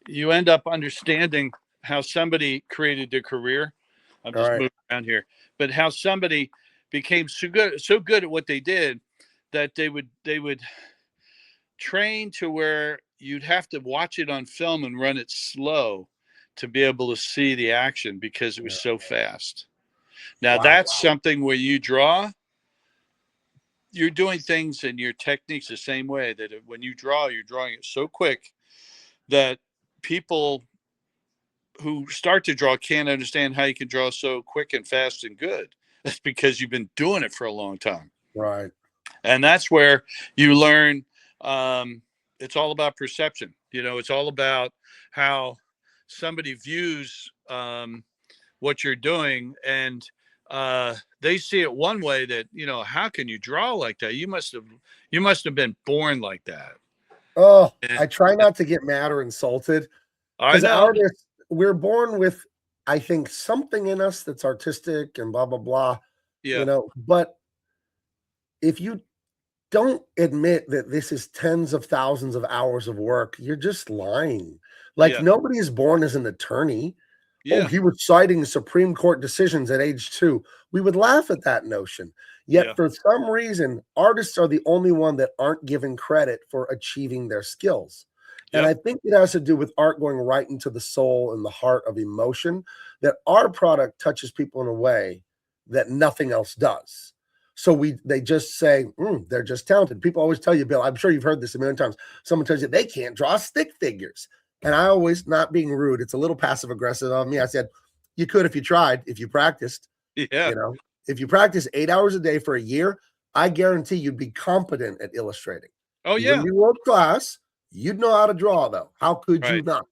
you end up understanding how somebody created their career. I'm just moving around here, but how somebody became so good at what they did that they would train to where you'd have to watch it on film and run it slow to be able to see the action because it was so fast. Now that's something where you draw, you're doing things and your techniques the same way that when you draw, you're drawing it so quick that people who start to draw can't understand how you can draw so quick and fast and good. That's because you've been doing it for a long time. Right. And that's where you learn. It's all about perception. You know, it's all about how somebody views what you're doing, and they see it one way that, you know, how can you draw like that? You must have been born like that. Oh, and I try not to get mad or insulted. I know. Artists, we're born with, I think, something in us that's artistic and blah, blah, blah. Yeah. You know, but if you don't admit that this is tens of thousands of hours of work, you're just lying. Like nobody is born as an attorney. Yeah. Oh, he was citing Supreme Court decisions at age 2. We would laugh at that notion. Yet for some reason, artists are the only one that aren't given credit for achieving their skills. And I think it has to do with art going right into the soul and the heart of emotion, that our product touches people in a way that nothing else does. So they just say, they're just talented. People always tell you, Bill, I'm sure you've heard this a million times. Someone tells you they can't draw stick figures. And I always, not being rude, it's a little passive aggressive of me. I said, you could if you tried, if you practiced. Yeah. You know, if you practice 8 hours a day for a year, I guarantee you'd be competent at illustrating. Oh, you wouldn't be world class. You'd know how to draw, though. How could you not?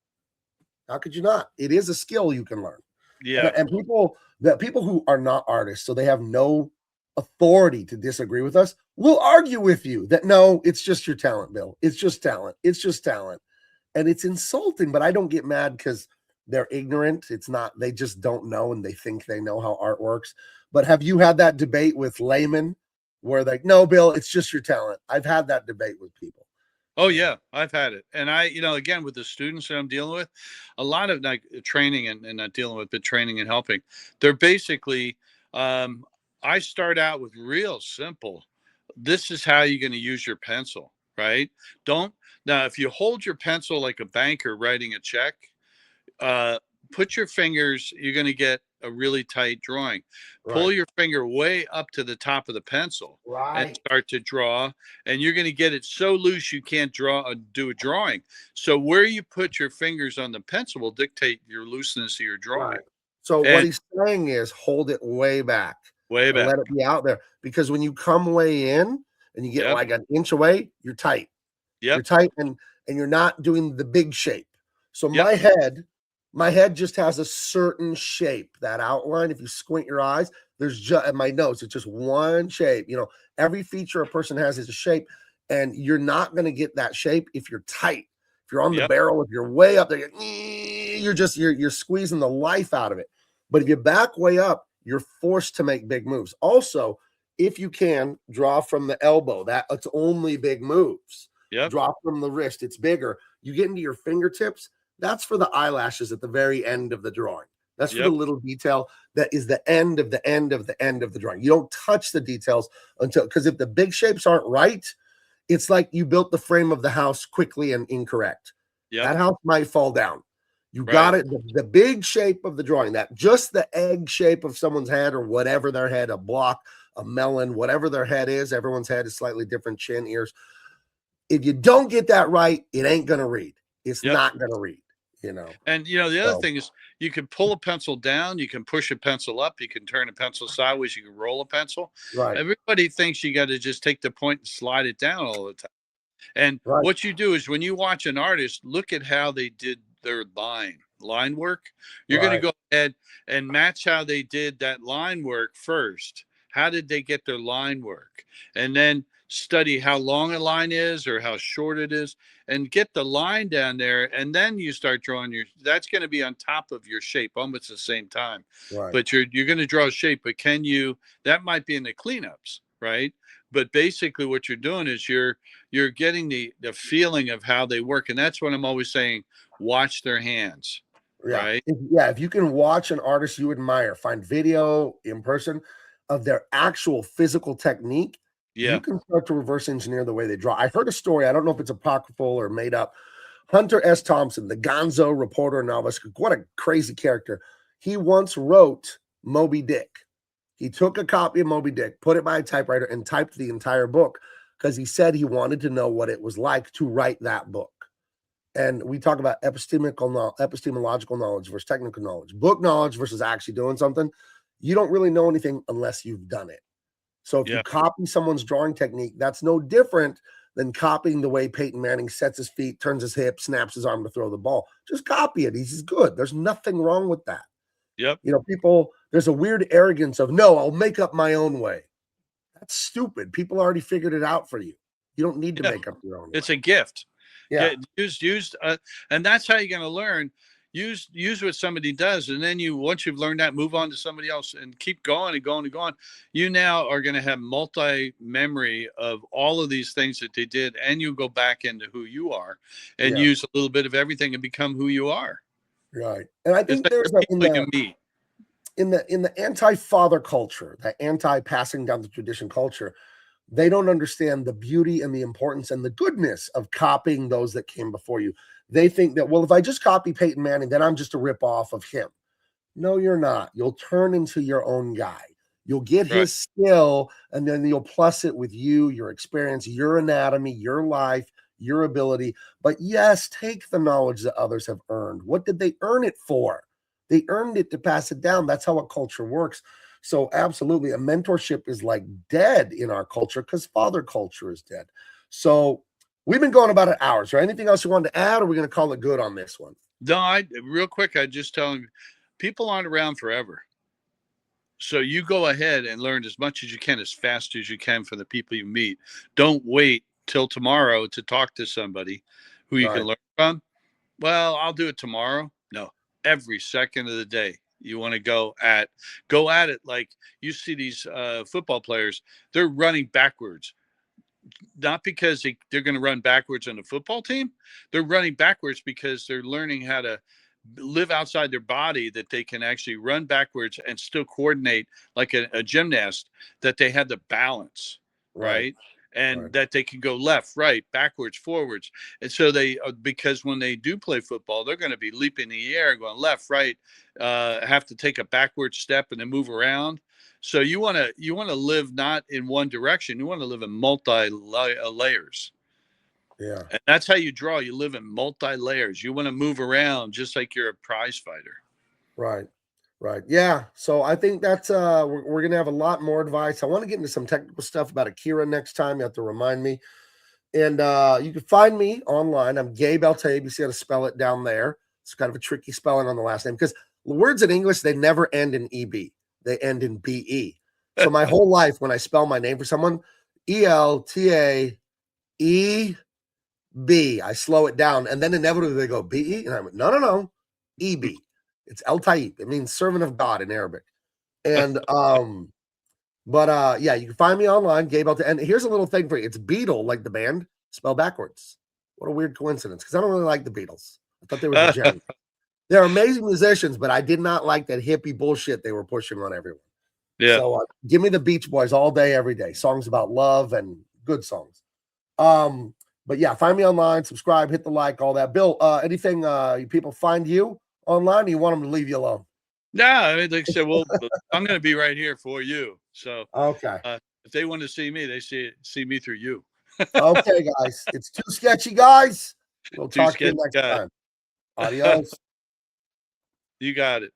How could you not? It is a skill you can learn. Yeah. And people who are not artists, so they have no authority to disagree with us, will argue with you that no, it's just your talent, Bill. It's just talent. It's just talent. And it's insulting, but I don't get mad because they're ignorant. It's not, they just don't know and they think they know how art works. But have you had that debate with laymen where they're like, no, Bill, it's just your talent? I've had that debate with people. Oh yeah, I've had it. And I, you know, again, with the students that I'm dealing with, a lot of like training and not dealing with, but training and helping, they're basically, I start out with real simple. This is how you're going to use your pencil, right? Now, if you hold your pencil like a banker writing a check, put your fingers, you're going to get a really tight drawing. Pull your finger way up to the top of the pencil and start to draw, and you're going to get it so loose you can't do a drawing. So where you put your fingers on the pencil will dictate your looseness of your drawing. So what he's saying is hold it way back. Way back. Let it be out there, because when you come way in and you get like an inch away, you're tight. You're tight and you're not doing the big shape. So my head, My head just has a certain shape, that outline. If you squint your eyes, there's just at my nose, it's just one shape. Every feature a person has is a shape, and you're not going to get that shape if you're tight. If you're on the Yep. barrel, if you're way up there, you're squeezing the life out of it. But if you back way up, you're forced to make big moves. Also, if you can draw from the elbow, that it's only big moves. Yep. Draw from the wrist, it's bigger. You get into your fingertips, that's for the eyelashes at the very end of the drawing. That's for the little detail that is the end of the end of the end of the drawing. You don't touch the details because if the big shapes aren't right, it's like you built the frame of the house quickly and incorrect. Yep. That house might fall down. You got it. The big shape of the drawing, that just the egg shape of someone's head or whatever their head, a block, a melon, whatever their head is. Everyone's head is slightly different, chin, ears. If you don't get that right, it ain't going to read. It's not going to read. And the other thing is you can pull a pencil down, you can push a pencil up, you can turn a pencil sideways, you can roll a pencil. Right. Everybody thinks you got to just take the point and slide it down all the time. And what you do is when you watch an artist, look at how they did their line work. You're going to go ahead and match how they did that line work first. How did they get their line work? And then study how long a line is or how short it is and get the line down there. And then you start drawing that's going to be on top of your shape almost at the same time. Right. But you're going to draw a shape, but that might be in the cleanups, right? But basically what you're doing is you're getting the feeling of how they work. And that's what I'm always saying, watch their hands. Right. If you can watch an artist you admire, find video in person of their actual physical technique, you can start to reverse engineer the way they draw. I heard a story, I don't know if it's apocryphal or made up. Hunter S. Thompson, the gonzo reporter and novelist, what a crazy character. He once wrote Moby Dick. He took a copy of Moby Dick, put it by a typewriter, and typed the entire book because he said he wanted to know what it was like to write that book. And we talk about epistemological knowledge versus technical knowledge, book knowledge versus actually doing something. You don't really know anything unless you've done it. So if you copy someone's drawing technique, that's no different than copying the way Peyton Manning sets his feet, turns his hip, snaps his arm to throw the ball. Just copy it. He's good. There's nothing wrong with that. Yep. People, there's a weird arrogance of, no, I'll make up my own way. That's stupid. People already figured it out for you. You don't need to make up your own way. It's a gift. Yeah. Used, and that's how you're going to learn. Use what somebody does, and then once you've learned that, move on to somebody else and keep going and going and going. You now are going to have multi-memory of all of these things that they did, and you go back into who you are and use a little bit of everything and become who you are. Right. And I think there's in the anti-father culture, that anti-passing down the tradition culture, they don't understand the beauty and the importance and the goodness of copying those that came before you. They think that, well, if I just copy Peyton Manning, then I'm just a ripoff of him. No, you're not. You'll turn into your own guy. You'll get his skill, and then you'll plus it with you, your experience, your anatomy, your life, your ability. But yes, take the knowledge that others have earned. What did they earn it for? They earned it to pass it down. That's how a culture works. So absolutely, a mentorship is like dead in our culture because father culture is dead. So we've been going about an hour. Is there anything else you wanted to add, or are we going to call it good on this one? No, real quick, I just tell them people aren't around forever. So you go ahead and learn as much as you can, as fast as you can from the people you meet. Don't wait till tomorrow to talk to somebody who you can learn from. Well, I'll do it tomorrow. No, every second of the day. You want to go at it. Like you see these football players, they're running backwards. Not because they're going to run backwards on the football team. They're running backwards because they're learning how to live outside their body, that they can actually run backwards and still coordinate like a gymnast, that they have the balance, right? And that they can go left, right, backwards, forwards. And so because when they do play football, they're going to be leaping in the air, going left, right, have to take a backward step and then move around. So you want to live not in one direction. You want to live in multi layers. Yeah. And that's how you draw. You live in multi layers. You want to move around just like you're a prize fighter. Right. Yeah. So I think that's we're gonna have a lot more advice. I want to get into some technical stuff about Akira next time. You have to remind me. And you can find me online. I'm Gabe. I'll tell you how to spell it down there. It's kind of a tricky spelling on the last name because words in English, they never end in EB. They end in BE. So my whole life, when I spell my name for someone, ELTAEB, I slow it down. And then inevitably they go BE. And I'm like, no, EB. It's El Taib. It means servant of God in Arabic. And yeah, you can find me online, Gabe. And here's a little thing for you. It's Beatle, like the band, spelled backwards. What a weird coincidence, because I don't really like the Beatles. I thought they were degenerate. They're amazing musicians, but I did not like that hippie bullshit they were pushing on everyone. Yeah. So give me the Beach Boys all day, every day. Songs about love and good songs. But yeah, find me online, subscribe, hit the like, all that. Bill, anything people find you online, or you want them to leave you alone? No, I mean, like I said, well, I'm going to be right here for you. So okay, if they want to see me, they see me through you. Okay, guys, it's Too Sketchy Guys. We'll Too talk to you Sketchy next Guys. time. Adios. You got it.